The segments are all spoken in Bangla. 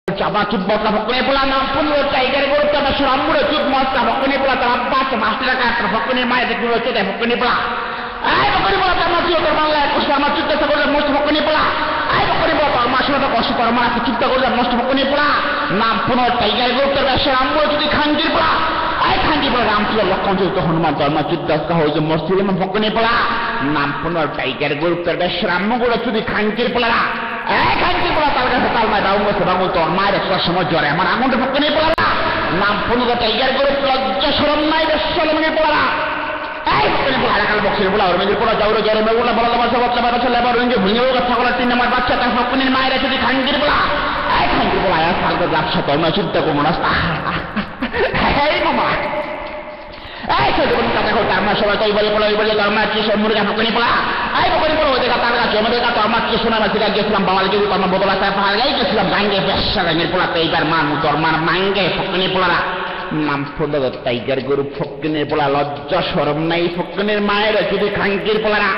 Coba cut bokap pokoknya pulang ampun lo tiger gue coba serambu lo cut monster pokoknya pulang terlambat pasti lah kan pokoknya main itu lo cut pokoknya pulang ay pokoknya pulang sama cut termalah aku sama cut sekolah monster pokoknya pulang ay pokoknya pulang kalau masuk atau kau super mana cut sekolah monster pokoknya pulang nampun lo tiger gue coba serambu lo cut kanjir pulang ay kanjir pulang ampun lo kanjir tuh Hanuman sama cut kau je monster lo pokoknya pulang nampun lo tiger gue coba serambu lo cut kanjir pulang kanjir pula talga setal mai daun se bangun তোর মায়ের একটা সময় জ্বরে আমার আগুন পক্ষে নিয়ে পড়া নাম পুনর টাইগার করে লজ্জা শরম নাই বেশলে মনে পড়া এই পক্ষে পড়া কাল বক্সে বলা ওর মেয়ে পড়া যাওরে জ্বরে মেয়ে বলা বলা তোমার সব বাচ্চা ছেলে বড় ইঞ্জে ভুঁড়ি হোক ছাগলের তিন নম্বর বাচ্চা তার পক্ষে নিয়ে মায়ের যদি খাঙ্গির বলা এই খাঙ্গির বলা আর সালকে ব্যবসা তোর না চিন্তা করবো না এই মামা এই ছোট বোন কথা কথা আমার সবাই তাই বলে বলে বলে তোর মা কি সব মুরগা পক্ষে পড়া ay pokoknya kalau udah kata orang cuma dia kata amat kesuna masih lagi Islam bawa lagi di taman botol saya pahal lagi Islam bangke biasa lagi pula tiger man motor man mangke pokoknya pula lah mampu dah tiger guru pokoknya pula lojja shorom nai pokoknya maer jadi kangkir pula lah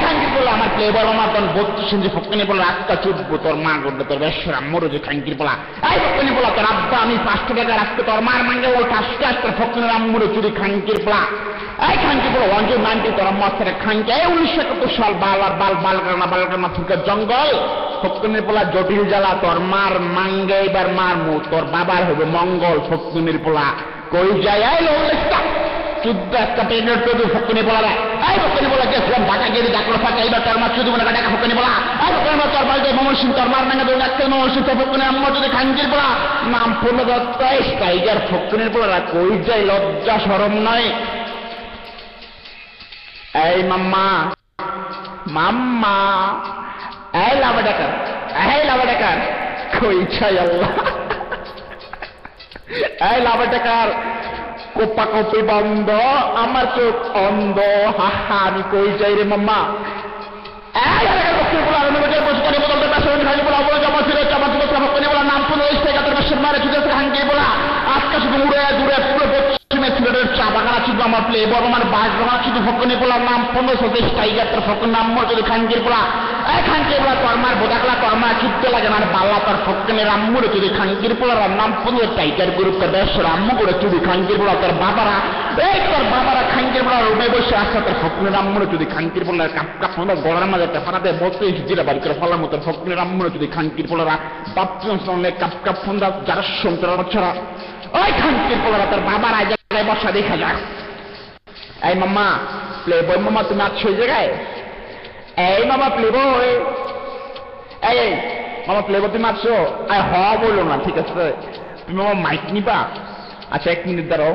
kangkir pula amat playboy amat ton bot sendiri pokoknya pula rasta cut motor man guru motor biasa muru jadi kangkir pula pokoknya pula terabba ami pasti dia rasta motor man mangke ul kaskas pokoknya muru jadi kangkir pula ay খানকি পুরো 190 তোর মাছের খানকি 1971 সাল বাল করনা ফুকের জঙ্গল ফকনের পোলা জটিল জ্বালা তোর মার মাঙ্গে এবার মার মু তোর বাবার হবে মঙ্গল ফকনের পোলা কই যায় এই লোকটা চুদ্দ একটা পেনের তো ফকনে পোলা এই ফকনে পোলা গেছিলাম ঢাকা গিয়ে ডাকলো ফাঁকা এবার তোর মার চুদ্দ বলে ঢাকা ফকনে পোলা এই ফকনে পোলা তোর বাড়িতে মমন সিং তোর মার নাঙ্গা দৌড় একটা মমন সিং তোর ফকনে আম্মা যদি খানকির পোলা নাম পড়লো দত্তাইশ টাইগার ফকনের পোলা কই যায় লজ্জা শরম নয় এই মাম্মা এই লাভাডাকার কই চাই আল্লাহ এই লাভাডাকার কোপা কপি বন্ধ আমার চোখ অন্ধ হাহা আমি কই চাই রে মাম্মা এই লাভাডাকার বক্সের বলা আমি বলতে বসে করে বলতে পারছি খালি বলা বলে জমা ছিল চামচ করে বলা নাম পুরো এই থেকে তোর পাশে মারে ছুটে হাঙ্গি বলা আজকে শুধু উড়ে দূরে পুরো সিলেটের চা বাগান ছিল আমার প্লে বড় আমার বাস বাগান শুধু ফকনে পোলার নাম 1520 টাইগার তোর ফকর নাম মর যদি খানকির পোলা এই খানকির পোলা তোর মার বোদাকলা তোর মা চুপতে লাগে না পাল্লা তোর ফকনের আম্মুর যদি খানকির পোলার নাম 15 টাইগার গুরুত্ব বেশ আম্মু করে যদি খানকির পোলা তোর বাবারা এই তোর বাবারা খানকির পোলা রুমে বসে আসছে তোর ফকনের আম্মুর যদি খানকির পোলার কাপ ফোনা গড়ার মাঝে ফানাতে বসতে জিরা বাড়ি করে ফলার মতো ফকনের আম্মুর যদি খানকির পোলারা বাথরুম সামনে কাপ ফোনটা যারা সন্তরা বাচ্চারা ওই খানকির পোলারা তোর বাবার আজ বসা দেখা যাক এই মাম্মা প্লেবয় মামা তুমি আছো এই জায়গায় এই মামা প্লেবয় এই মামা প্লেবয় তুমি আছো হ বললো না ঠিক আছে তুমি মামা মাইক নিবা আচ্ছা 1 মিনিট দাঁড়াও